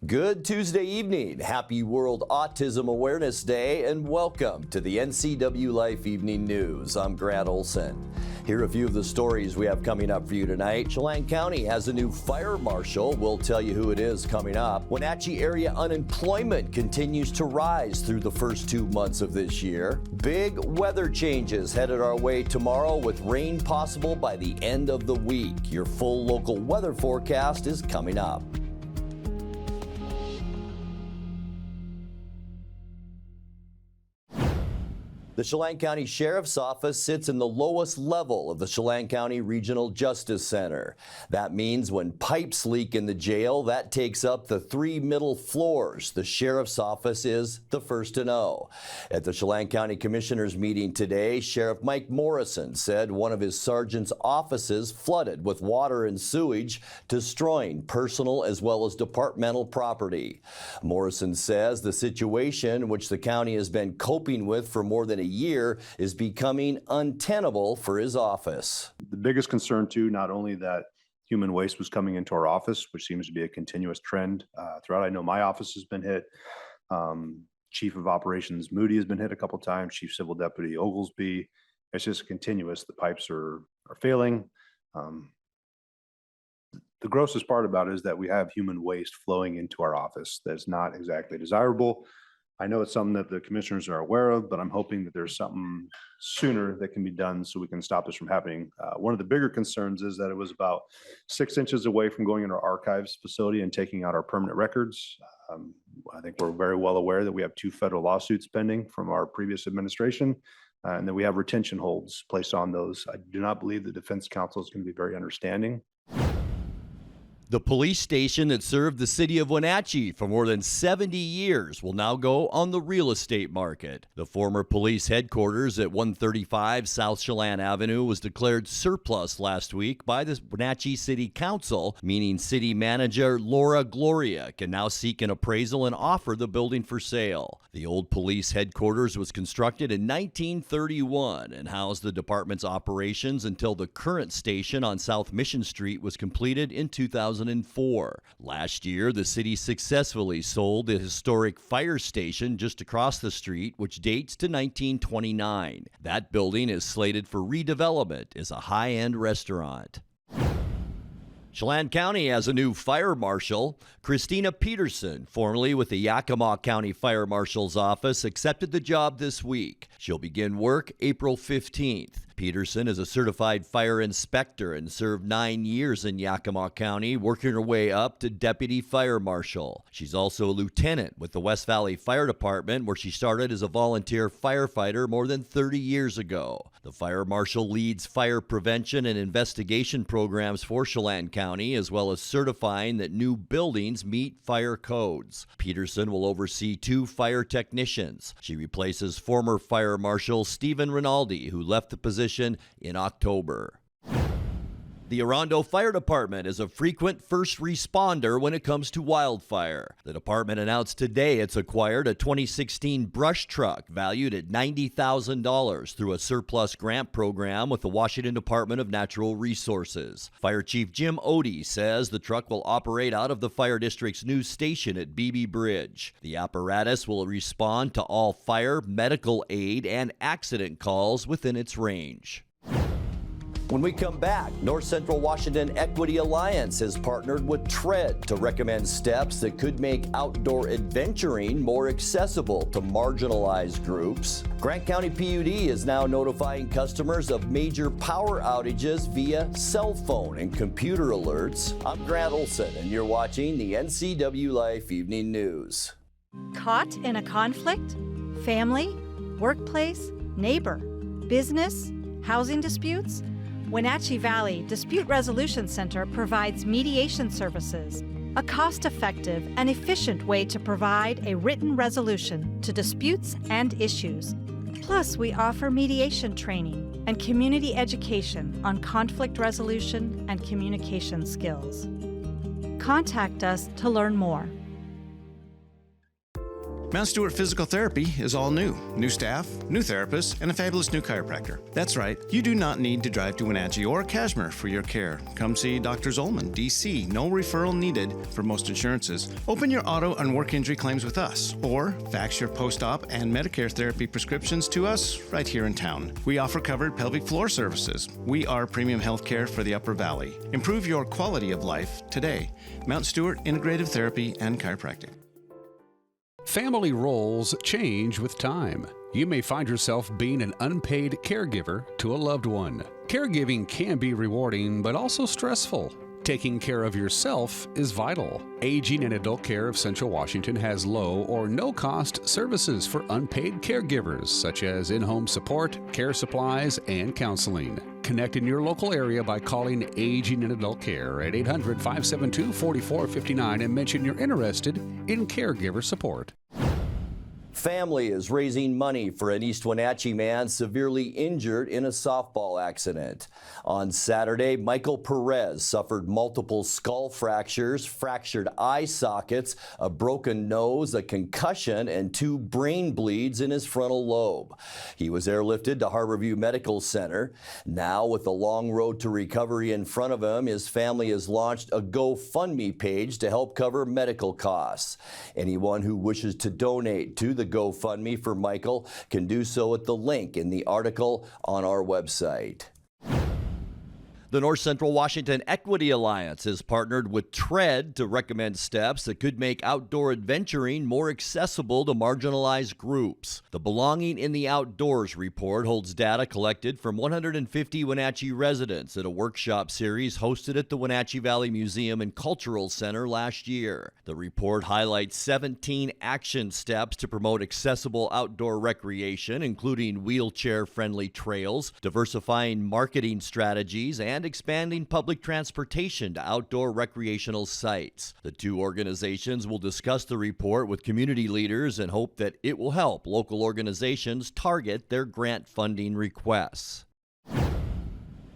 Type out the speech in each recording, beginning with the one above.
Good Tuesday evening. Happy World Autism Awareness Day and welcome to the NCWLIFE Evening News. I'm Grant Olson. Here are a few of the stories we have coming up for you tonight. Chelan County has a new fire marshal. We'll tell you who it is coming up. Wenatchee-area unemployment continues to rise through the first 2 months of this year. Big weather changes headed our way tomorrow with rain possible by the end of the week. Your full local weather forecast is coming up. The Chelan County Sheriff's Office sits in the lowest level of the Chelan County Regional Justice Center. That means when pipes leak in the jail, that takes up the 3 middle floors. The Sheriff's Office is the first to know. At the Chelan County Commissioners meeting today, Sheriff Mike Morrison said one of his sergeant's offices flooded with water and sewage, destroying personal as well as departmental property. Morrison says the situation, which the county has been coping with for more than a year, is becoming untenable for his office. The biggest concern too, not only that human waste was coming into our office, which seems to be a continuous trend throughout. I know my office has been hit. Chief of Operations Moody has been hit a couple times. Chief Civil Deputy Oglesby. It's just continuous. The pipes are failing. The grossest part about it is that we have human waste flowing into our office that's not exactly desirable. I know it's something that the commissioners are aware of, but I'm hoping that there's something sooner that can be done so we can stop this from happening. One of the bigger concerns is that it was about 6 inches away from going into our archives facility and taking out our permanent records. I think we're very well aware that we have 2 federal lawsuits pending from our previous administration, and that we have retention holds placed on those. I do not believe the defense counsel is going to be very understanding. The police station that served the city of Wenatchee for more than 70 years will now go on the real estate market. The former police headquarters at 135 South Chelan Avenue was declared surplus last week by the Wenatchee City Council, meaning city manager Laura Gloria can now seek an appraisal and offer the building for sale. The old police headquarters was constructed in 1931 and housed the department's operations until the current station on South Mission Street was completed in 2004. Last year, the city successfully sold the historic fire station just across the street, which dates to 1929. That building is slated for redevelopment as a high-end restaurant. Chelan County has a new fire marshal. Christina Peterson, formerly with the Yakima County Fire Marshal's Office, accepted the job this week. She'll begin work April 15th. Peterson is a certified fire inspector and served 9 years in Yakima County, working her way up to deputy fire marshal. She's also a lieutenant with the West Valley Fire Department, where she started as a volunteer firefighter more than 30 years ago. The fire marshal leads fire prevention and investigation programs for Chelan County, as well as certifying that new buildings meet fire codes. Peterson will oversee 2 fire technicians. She replaces former fire marshal Stephen Rinaldi, who left the position in October. The Orondo Fire Department is a frequent first responder when it comes to wildfire. The department announced today it's acquired a 2016 brush truck valued at $90,000 through a surplus grant program with the Washington Department of Natural Resources. Fire Chief Jim Odie says the truck will operate out of the fire district's new station at Beebe Bridge. The apparatus will respond to all fire, medical aid, and accident calls within its range. When we come back, North Central Washington Equity Alliance has partnered with TREAD to recommend steps that could make outdoor adventuring more accessible to marginalized groups. Grant County PUD is now notifying customers of major power outages via cell phone and computer alerts. I'm Grant Olson, and you're watching the NCWLIFE Evening News. Caught in a conflict? Family? Workplace? Neighbor? Business? Housing disputes? Wenatchee Valley Dispute Resolution Center provides mediation services, a cost-effective and efficient way to provide a written resolution to disputes and issues. Plus, we offer mediation training and community education on conflict resolution and communication skills. Contact us to learn more. Mount Stewart Physical Therapy is all new. New staff, new therapists, and a fabulous new chiropractor. That's right, you do not need to drive to Wenatchee or Kashmir for your care. Come see Dr. Zolman, DC. No referral needed for most insurances. Open your auto and work injury claims with us, or fax your post-op and Medicare therapy prescriptions to us right here in town. We offer covered pelvic floor services. We are premium health care for the Upper Valley. Improve your quality of life today. Mount Stewart Integrative Therapy and Chiropractic. Family roles change with time. You may find yourself being an unpaid caregiver to a loved one. Caregiving can be rewarding, but also stressful. Taking care of yourself is vital. Aging and Adult Care of Central Washington has low or no cost services for unpaid caregivers, such as in-home support, care supplies, and counseling. Connect in your local area by calling Aging and Adult Care at 800-572-4459 and mention you're interested in caregiver support. Family is raising money for an East Wenatchee man severely injured in a softball accident. On Saturday, Michael Perez suffered multiple skull fractures, fractured eye sockets, a broken nose, a concussion, and 2 brain bleeds in his frontal lobe. He was airlifted to Harborview Medical Center. Now, with a long road to recovery in front of him, his family has launched a GoFundMe page to help cover medical costs. Anyone who wishes to donate to the GoFundMe for Michael can do so at the link in the article on our website. The North Central Washington Equity Alliance has partnered with TREAD to recommend steps that could make outdoor adventuring more accessible to marginalized groups. The Belonging in the Outdoors report holds data collected from 150 Wenatchee residents at a workshop series hosted at the Wenatchee Valley Museum and Cultural Center last year. The report highlights 17 action steps to promote accessible outdoor recreation, including wheelchair-friendly trails, diversifying marketing strategies, and expanding public transportation to outdoor recreational sites. The two organizations will discuss the report with community leaders and hope that it will help local organizations target their grant funding requests.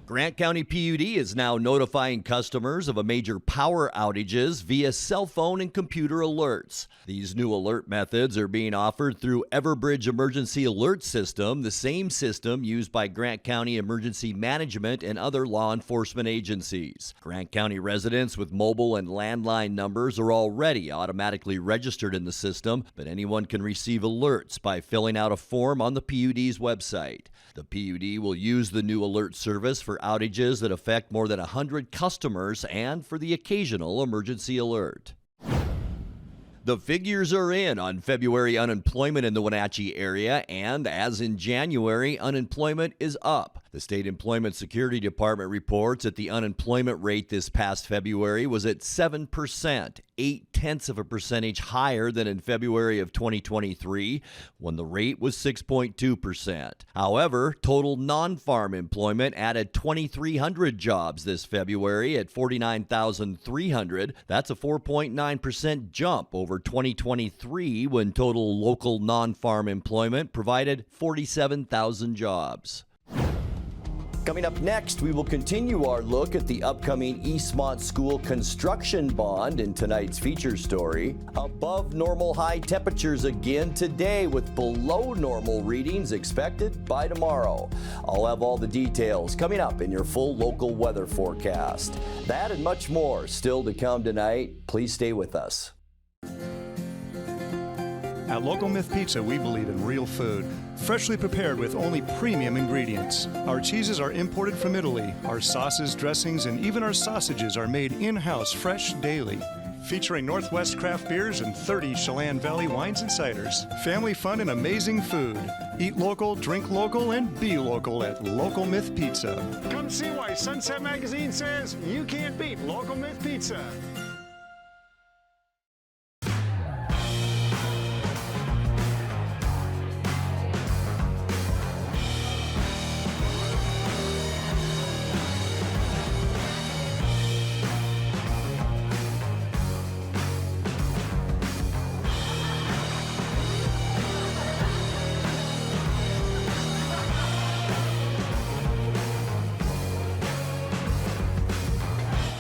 Grant County PUD is now notifying customers of a major power outages via cell phone and computer alerts. These new alert methods are being offered through Everbridge Emergency Alert System, the same system used by Grant County Emergency Management and other law enforcement agencies. Grant County residents with mobile and landline numbers are already automatically registered in the system, but anyone can receive alerts by filling out a form on the PUD's website. The PUD will use the new alert service for outages that affect more than 100 customers and for the occasional emergency alert. The figures are in on February unemployment in the Wenatchee area, and as in January, unemployment is up. The State Employment Security Department reports that the unemployment rate this past February was at 7%, 0.8% higher than in February of 2023, when the rate was 6.2%. However, total non-farm employment added 2,300 jobs this February at 49,300. That's a 4.9% jump over 2023, when total local non-farm employment provided 47,000 jobs. Coming up next, we will continue our look at the upcoming Eastmont School construction bond in tonight's feature story. Above normal high temperatures again today, with below normal readings expected by tomorrow. I'll have all the details coming up in your full local weather forecast. That and much more still to come tonight. Please stay with us. At Local Myth Pizza, we believe in real food, freshly prepared with only premium ingredients. Our cheeses are imported from Italy. Our sauces, dressings, and even our sausages are made in-house fresh daily. Featuring Northwest craft beers and 30 Chelan Valley wines and ciders. Family fun and amazing food. Eat local, drink local, and be local at Local Myth Pizza. Come see why Sunset Magazine says you can't beat Local Myth Pizza.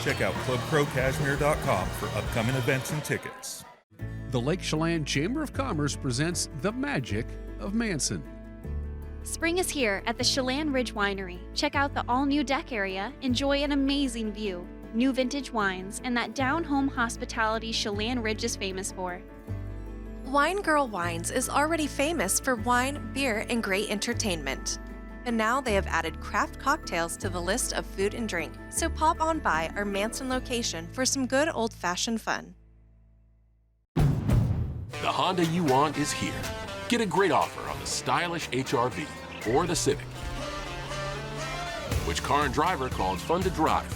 Check out ClubCrowCashmere.com for upcoming events and tickets. The Lake Chelan Chamber of Commerce presents The Magic of Manson. Spring is here at the Chelan Ridge Winery. Check out the all-new deck area, enjoy an amazing view, new vintage wines, and that down-home hospitality Chelan Ridge is famous for. Wine Girl Wines is already famous for wine, beer, and great entertainment. And now they have added craft cocktails to the list of food and drink, so pop on by our Manson location for some good old-fashioned fun. The Honda you want is here. Get a great offer on the stylish HR-V or the Civic. Which car and driver called fun to drive?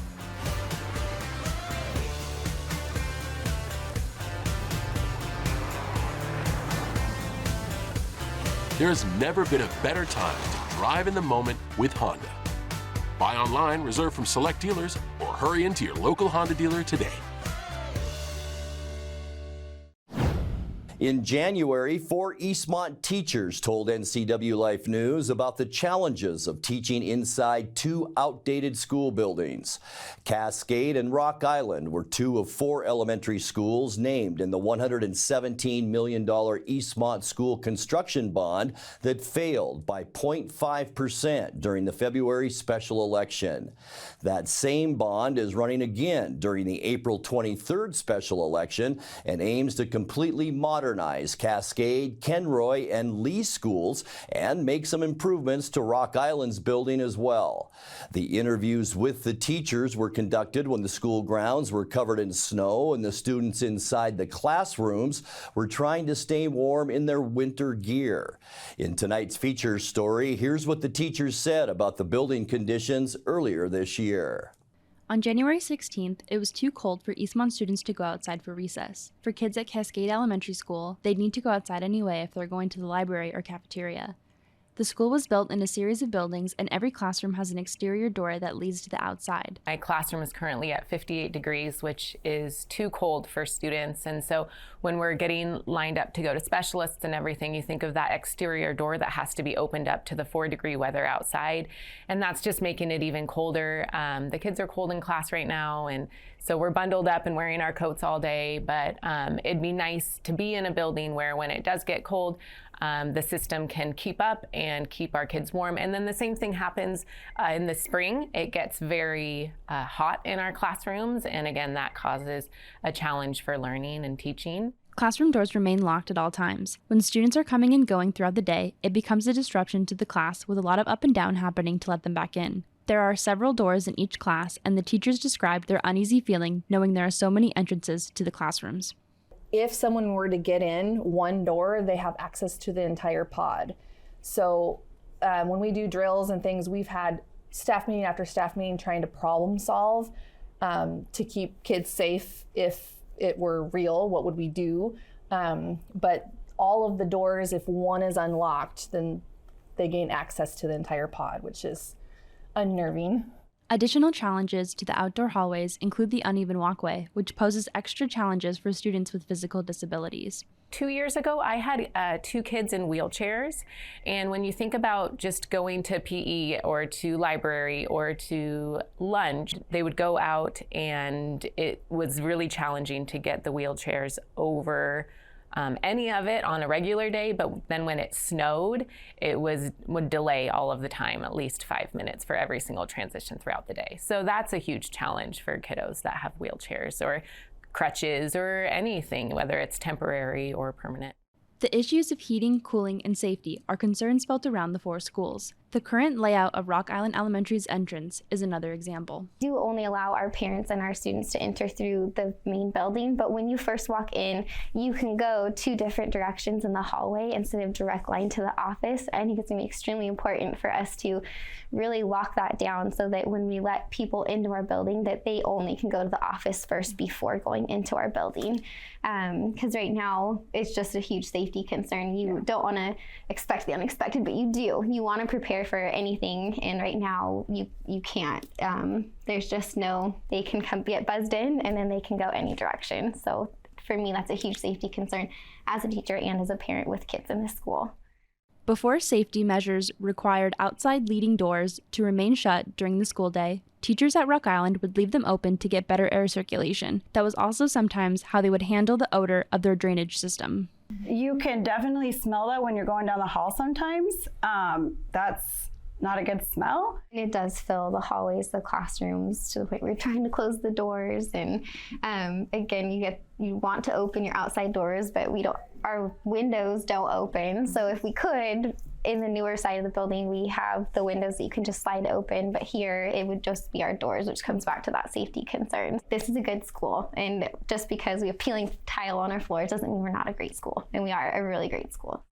There has never been a better time to drive in the moment with Honda. Buy online, reserve from select dealers, or hurry into your local Honda dealer today. In January, 4 Eastmont teachers told NCWLIFE News about the challenges of teaching inside 2 outdated school buildings. Cascade and Rock Island were 2 of 4 elementary schools named in the $117 million Eastmont school construction bond that failed by 0.5% during the February special election. That same bond is running again during the April 23rd special election and aims to completely modernize Cascade, Kenroy, and Lee schools and make some improvements to Rock Island's building as well. The interviews with the teachers were conducted when the school grounds were covered in snow and the students inside the classrooms were trying to stay warm in their winter gear. In tonight's feature story, here's what the teachers said about the building conditions earlier this year. On January 16th, it was too cold for Eastmont students to go outside for recess. For kids at Cascade Elementary School, they'd need to go outside anyway if they're going to the library or cafeteria. The school was built in a series of buildings, and every classroom has an exterior door that leads to the outside. My classroom is currently at 58 degrees, which is too cold for students. And so when we're getting lined up to go to specialists and everything, you think of that exterior door that has to be opened up to the 4-degree weather outside. And that's just making it even colder. The kids are cold in class right now, and so we're bundled up and wearing our coats all day. But it'd be nice to be in a building where when it does get cold, the system can keep up and keep our kids warm. And then the same thing happens in the spring. It gets very hot in our classrooms. And again, that causes a challenge for learning and teaching. Classroom doors remain locked at all times. When students are coming and going throughout the day, it becomes a disruption to the class with a lot of up and down happening to let them back in. There are several doors in each class, and the teachers described their uneasy feeling knowing there are so many entrances to the classrooms. If someone were to get in one door, they have access to the entire pod. So when we do drills and things, we've had staff meeting after staff meeting trying to problem solve to keep kids safe. If it were real, what would we do? But all of the doors, if one is unlocked, then they gain access to the entire pod, which is unnerving. Additional challenges to the outdoor hallways include the uneven walkway, which poses extra challenges for students with physical disabilities. 2 years ago, I had 2 kids in wheelchairs. And when you think about just going to PE or to library or to lunch, they would go out and it was really challenging to get the wheelchairs over any of it on a regular day, but then when it snowed, it would delay all of the time, at least 5 minutes for every single transition throughout the day. So that's a huge challenge for kiddos that have wheelchairs or crutches or anything, whether it's temporary or permanent. The issues of heating, cooling, and safety are concerns felt around the 4 schools. The current layout of Rock Island Elementary's entrance is another example. We do only allow our parents and our students to enter through the main building, but when you first walk in, you can go 2 different directions in the hallway instead of direct line to the office. I think it's going to be extremely important for us to really lock that down so that when we let people into our building, that they only can go to the office first before going into our building. Because right now, it's just a huge safety concern. You don't want to expect the unexpected, but you do. You want to prepare for anything, and right now you can't. There's just no, they can come get buzzed in and then they can go any direction. So for me, that's a huge safety concern as a teacher and as a parent with kids in this school. Before, safety measures required outside leading doors to remain shut during the school day, Teachers at Rock Island would leave them open to get better air circulation. That was also sometimes how they would handle the odor of their drainage system. You can definitely smell that when you're going down the hall sometimes. That's not a good smell. It does fill the hallways, the classrooms, to the point where you're trying to close the doors. And again, you want to open your outside doors, but our windows don't open. So if we could, in the newer side of the building, we have the windows that you can just slide open, but here it would just be our doors, which comes back to that safety concern. This is a good school, and just because we have peeling tile on our floors doesn't mean we're not a great school, and we are a really great school.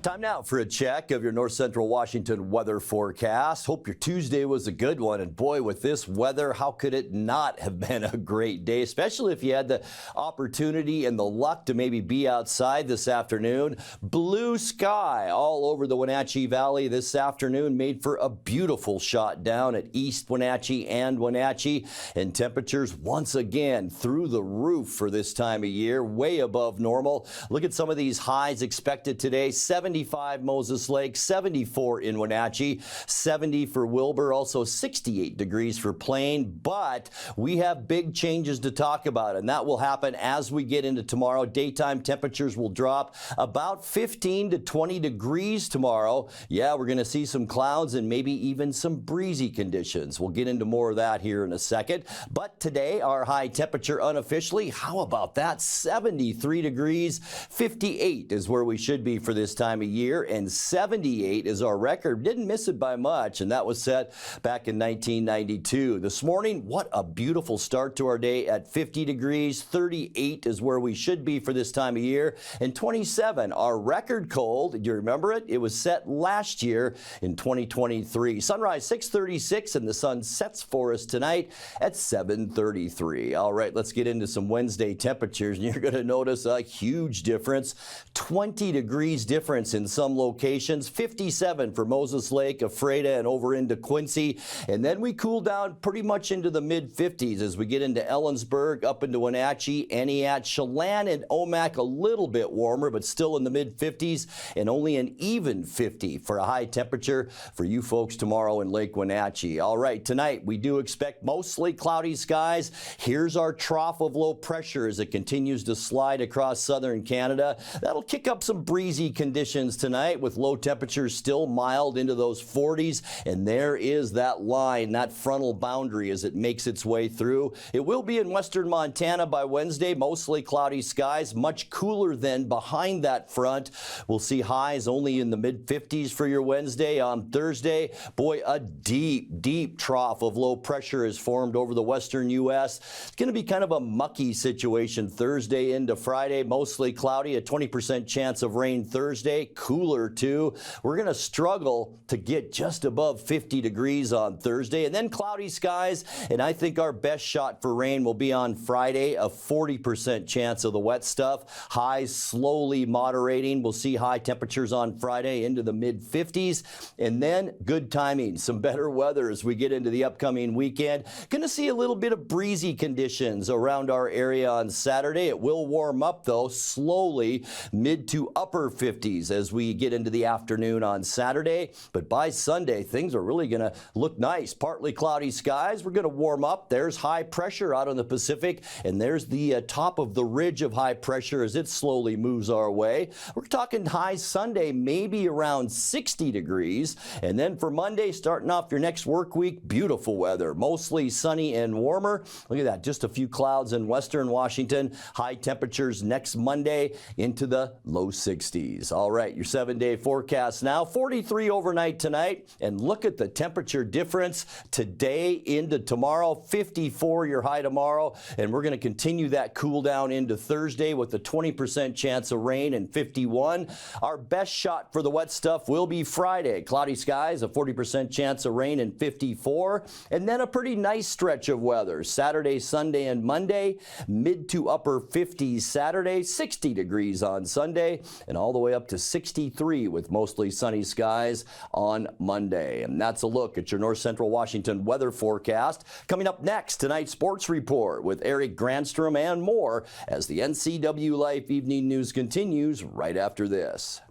Time now for a check of your North Central Washington weather forecast. Hope your Tuesday was a good one. And boy, with this weather, how could it not have been a great day, especially if you had the opportunity and the luck to maybe be outside this afternoon. Blue sky all over the Wenatchee Valley this afternoon made for a beautiful shot down at East Wenatchee and Wenatchee. And temperatures once again through the roof for this time of year, way above normal. Look at some of these highs expected today. 75 Moses Lake, 74 in Wenatchee, 70 for Wilbur, also 68 degrees for Plain. But we have big changes to talk about, and that will happen as we get into tomorrow. Daytime temperatures will drop about 15 to 20 degrees tomorrow. Yeah, we're going to see some clouds and maybe even some breezy conditions. We'll get into more of that here in a second. But today, our high temperature unofficially, how about that? 73 degrees, 58 is where we should be for this time of year, and 78 is our record. Didn't miss it by much, and that was set back in 1992. This morning, what a beautiful start to our day at 50 degrees. 38 is where we should be for this time of year, and 27, our record cold. Do you remember it? It was set last year in 2023. Sunrise 6:36, and the sun sets for us tonight at 7:33. All right, let's get into some Wednesday temperatures, and you're going to notice a huge difference. 20 degrees difference in some locations, 57 for Moses Lake, Ephrata, and over into Quincy. And then we cool down pretty much into the mid-50s as we get into Ellensburg, up into Wenatchee, Aniat, Chelan, and Omak, a little bit warmer, but still in the mid-50s, and only an even 50 for a high temperature for you folks tomorrow in Lake Wenatchee. All right, tonight we do expect mostly cloudy skies. Here's our trough of low pressure as it continues to slide across southern Canada. That'll kick up some breezy conditions tonight with low temperatures still mild into those 40s. And there is that line, that frontal boundary as it makes its way through. It will be in western Montana by Wednesday, mostly cloudy skies, much cooler than behind that front. We'll see highs only in the mid-50s for your Wednesday. On Thursday, boy, a deep trough of low pressure is formed over the western U.S. It's going to be kind of a mucky situation Thursday into Friday, mostly cloudy, a 20% chance of rain Thursday. Cooler too. We're going to struggle to get just above 50 degrees on Thursday, and then cloudy skies, and I think our best shot for rain will be on Friday, a 40% chance of the wet stuff. Highs slowly moderating. We'll see high temperatures on Friday into the mid-50s, and then good timing, some better weather as we get into the upcoming weekend. Going to see a little bit of breezy conditions around our area on Saturday. It will warm up though, slowly mid to upper 50s as we get into the afternoon on Saturday. But by Sunday, things are really going to look nice. Partly cloudy skies. We're going to warm up. There's high pressure out on the Pacific, and there's the top of the ridge of high pressure as it slowly moves our way. We're talking highs Sunday, maybe around 60 degrees. And then for Monday, starting off your next work week, beautiful weather. Mostly sunny and warmer. Look at that, just a few clouds in western Washington. High temperatures next Monday into the low 60s. All right, your 7-day forecast now. 43 overnight tonight. And look at the temperature difference today into tomorrow. 54 your high tomorrow. And we're going to continue that cool down into Thursday with a 20% chance of rain and 51. Our best shot for the wet stuff will be Friday. Cloudy skies, a 40% chance of rain and 54. And then a pretty nice stretch of weather. Saturday, Sunday, and Monday. Mid to upper 50s Saturday. 60 degrees on Sunday. And all the way up to 63 with mostly sunny skies on Monday. And that's a look at your North Central Washington weather forecast. Coming up next, tonight's sports report with Eric Granstrom and more as the NCWLIFE Evening News continues right after this.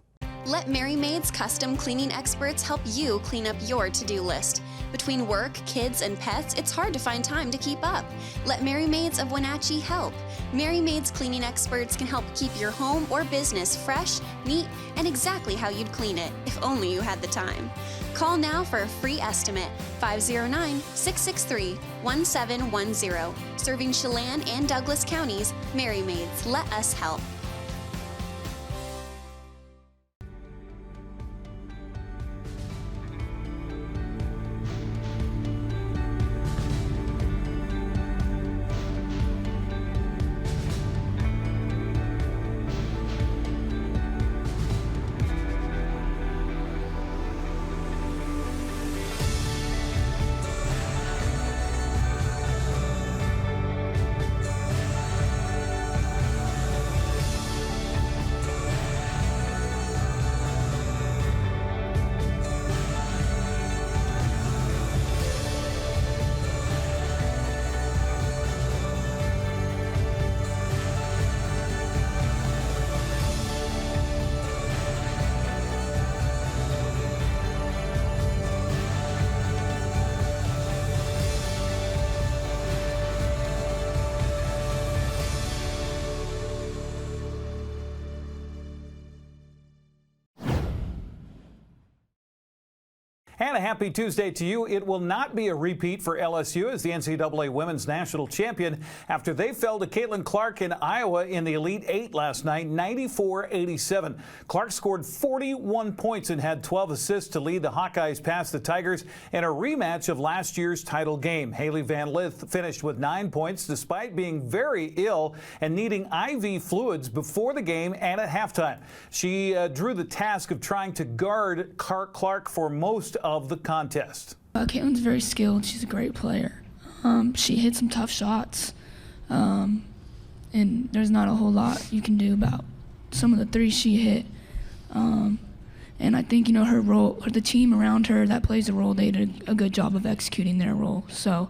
Let Merry Maids custom cleaning experts help you clean up your to-do list. Between work, kids, and pets, it's hard to find time to keep up. Let Merry Maids of Wenatchee help. Merry Maids cleaning experts can help keep your home or business fresh, neat, and exactly how you'd clean it, if only you had the time. Call now for a free estimate, 509-663-1710. Serving Chelan and Douglas counties, Merry Maids, let us help. And a happy Tuesday to you. It will not be a repeat for LSU as the NCAA Women's National Champion after they fell to Chelan County in Iowa in the Elite Eight last night, 94-87. Clark scored 41 points and had 12 assists to lead the Hawkeyes past the Tigers in a rematch of last year's title game. Haley Van Lith finished with 9 points despite being very ill and needing IV fluids before the game and at halftime. She drew the task of trying to guard Clark for most of the contest. Caitlin's very skilled. She's a great player. She hit some tough shots, and there's not a whole lot you can do about some of the threes she hit. And I think, you know, her role, the team around her that plays a role, they did a good job of executing their role. So,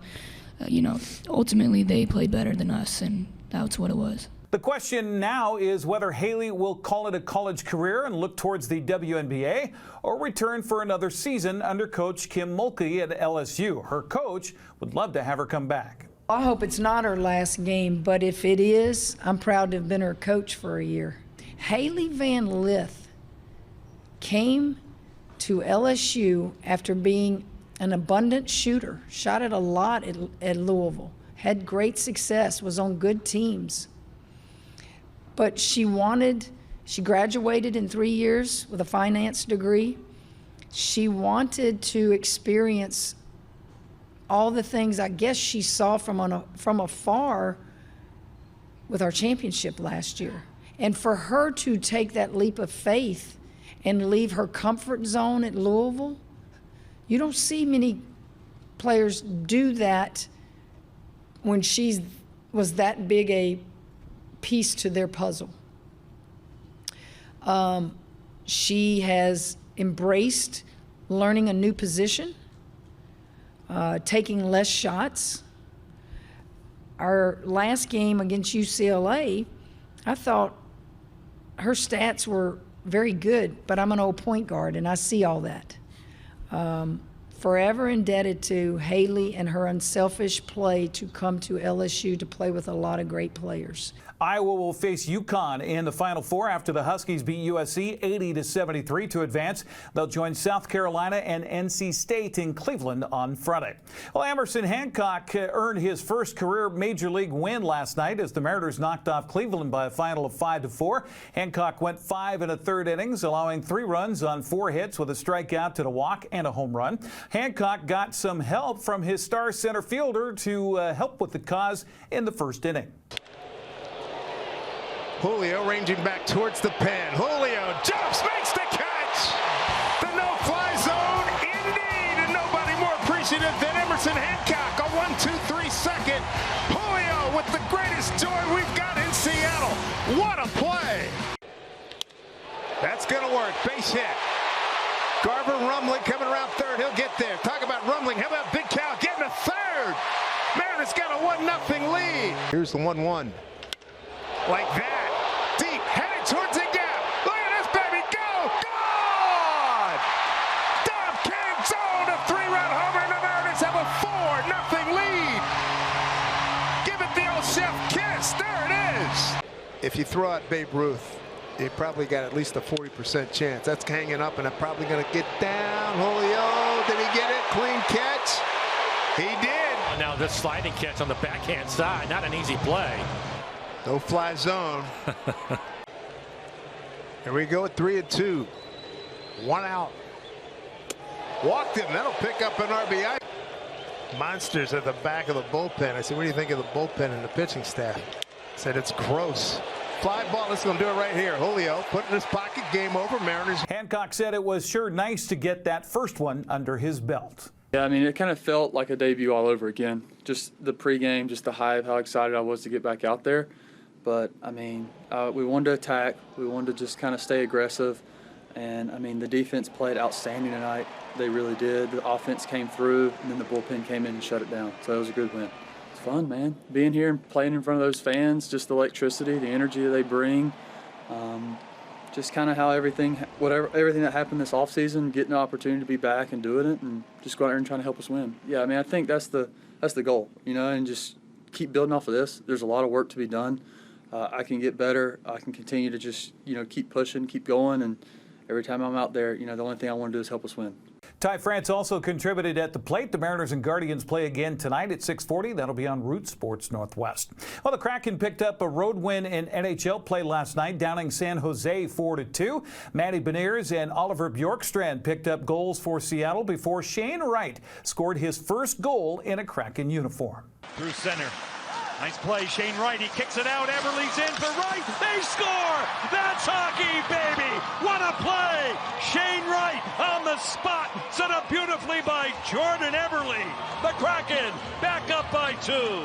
you know, ultimately they played better than us, and that's what it was. The question now is whether Haley will call it a college career and look towards the WNBA or return for another season under Coach Kim Mulkey at LSU. Her coach would love to have her come back. I hope it's not her last game, but if it is, I'm proud to have been her coach for a year. Haley Van Lith came to LSU after being an abundant shooter, shot it a lot at Louisville, had great success, was on good teams. But she graduated in 3 years with a finance degree. She wanted to experience all the things I guess she saw from afar with our championship last year. And for her to take that leap of faith and leave her comfort zone at Louisville, you don't see many players do that when she was that big a piece to their puzzle. She has embraced learning a new position, taking less shots. Our last game against UCLA, I thought her stats were very good, but I'm an old point guard and I see all that. Forever indebted to Haley and her unselfish play to come to LSU to play with a lot of great players. Iowa will face UConn in the Final Four after the Huskies beat USC 80-73 to advance. They'll join South Carolina and NC State in Cleveland on Friday. Well, Emerson Hancock earned his first career Major League win last night as the Mariners knocked off Cleveland by a final of 5-4. Hancock went 5 1/3 innings, allowing 3 runs on 4 hits with a strikeout to the walk and a home run. Hancock got some help from his star center fielder to help with the cause in the first inning. Julio ranging back towards the pen. Julio jumps, makes the catch. The no-fly zone, indeed, and nobody more appreciative than Emerson Hancock. A 1-2-3 second. Julio with the greatest joy we've got in Seattle. What a play. That's going to work. Base hit. Garver Rumling coming around third. He'll get there. Talk about Rumling. How about Big Cal getting a third? Mariners got a 1-0 lead. Here's the 1-1. Like that. Deep, headed towards the gap. Look at this, baby. Go! Go! if you throw out Babe Ruth, you probably got at least a 40% chance. That's hanging up, and I'm probably going to get down. Julio, did he get it? Clean catch. He did. Now this sliding catch on the backhand side, not an easy play. No fly zone. Here we go at 3-2. 1 out. Walked him. That'll pick up an RBI. Monsters at the back of the bullpen. I said, what do you think of the bullpen and the pitching staff? Said it's gross. Fly ball. Let's go do it right here. Julio put in his pocket. Game over. Mariners. Hancock said it was sure nice to get that first one under his belt. Yeah, I mean, it kind of felt like a debut all over again. Just the pregame, just the hype, how excited I was to get back out there. But, I mean, we wanted to attack. We wanted to just kind of stay aggressive. And, I mean, the defense played outstanding tonight. They really did. The offense came through, and then the bullpen came in and shut it down. So it was a good win. It's fun, man. Being here and playing in front of those fans, just the electricity, the energy that they bring. Just kind of how everything that happened this offseason, getting the opportunity to be back and doing it, and just go out there and trying to help us win. Yeah, I mean, I think that's the goal, you know, and just keep building off of this. There's a lot of work to be done. I can get better. I can continue to just, you know, keep pushing, keep going, and every time I'm out there, you know, the only thing I want to do is help us win. Ty France also contributed at the plate. The Mariners and Guardians play again tonight at 6:40. That'll be on Root Sports Northwest. Well, the Kraken picked up a road win in NHL play last night, downing San Jose 4-2. Matty Beniers and Oliver Bjorkstrand picked up goals for Seattle before Shane Wright scored his first goal in a Kraken uniform. Through center. Nice play, Shane Wright. He kicks it out. Everly's in for Wright. They score! That's hockey, baby! What a play! Shane Wright on the spot. Set up beautifully by Jordan Everly. The Kraken back up by 2.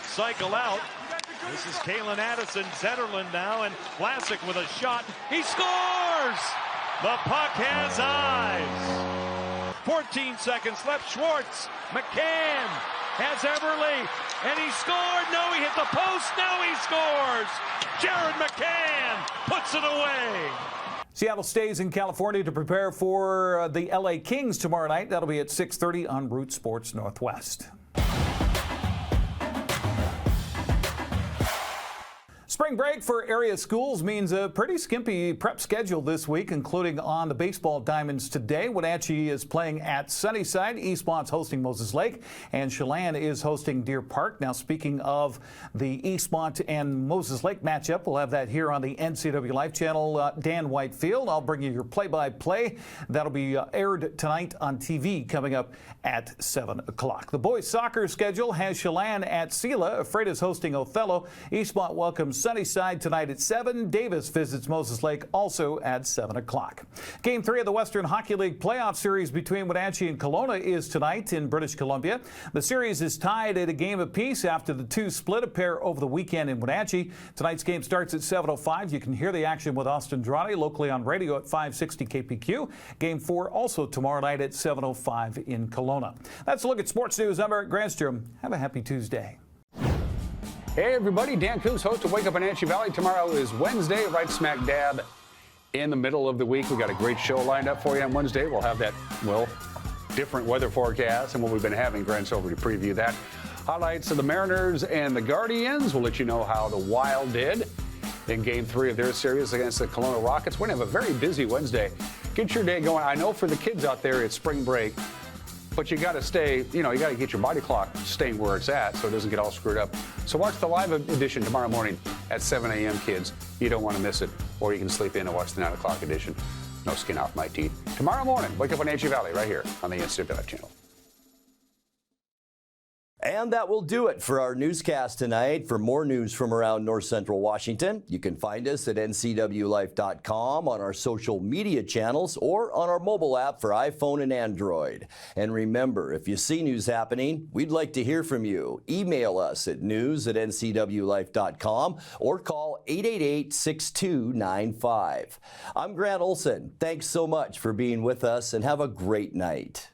Cycle out. This is Kalen Addison, Zetterlund now, and Vlasic with a shot. He scores! The puck has eyes. 14 seconds left. Schwartz. McCann has Everly, and he scored. No, he hit the post. Now he scores. Jared McCann puts it away. Seattle stays in California to prepare for the LA Kings tomorrow night. That'll be at 6:30 on Root Sports Northwest. Spring break for area schools means a pretty skimpy prep schedule this week, including on the baseball diamonds today. Wenatchee is playing at Sunnyside. Eastmont's hosting Moses Lake, and Chelan is hosting Deer Park. Now, speaking of the Eastmont and Moses Lake matchup, we'll have that here on the NCWLIFE channel. Dan Whitefield, I'll bring you your play-by-play. That'll be aired tonight on TV coming up at 7 o'clock. The boys' soccer schedule has Chelan at Sela. Freitas hosting Othello. Eastmont welcomes Sunnyside tonight at 7. Davis visits Moses Lake also at 7 o'clock. Game 3 of the Western Hockey League playoff series between Wenatchee and Kelowna is tonight in British Columbia. The series is tied at a game apiece after the two split a pair over the weekend in Wenatchee. Tonight's game starts at 7:05. You can hear the action with Austin Droney locally on radio at 560 KPQ. Game 4 also tomorrow night at 7:05 in Kelowna. That's a look at sports news. I'm Eric Granstrom. Have a happy Tuesday. Hey everybody, Dan Coombs, host of Wake Up Wenatchee Valley. Tomorrow is Wednesday, right smack dab in the middle of the week. We've got a great show lined up for you on Wednesday. We'll have that, well, different weather forecast and what we've been having. Grant's over to preview that. Highlights of the Mariners and the Guardians. We'll let you know how the Wild did in Game 3 of their series against the Kelowna Rockets. We're going to have a very busy Wednesday. Get your day going. I know for the kids out there, it's spring break. But you got to stay, you got to get your body clock staying where it's at so it doesn't get all screwed up. So watch the live edition tomorrow morning at 7 a.m., kids. You don't want to miss it. Or you can sleep in and watch the 9 o'clock edition. No skin off my teeth. Tomorrow morning, Wake Up Wenatchee Valley right here on the NCWLIFE channel. And that will do it for our newscast tonight. For more news from around North Central Washington, you can find us at ncwlife.com, on our social media channels, or on our mobile app for iPhone and Android. And remember, if you see news happening, we'd like to hear from you. Email us at news@ncwlife.com or call 888-6295. I'm Grant Olson. Thanks so much for being with us, and have a great night.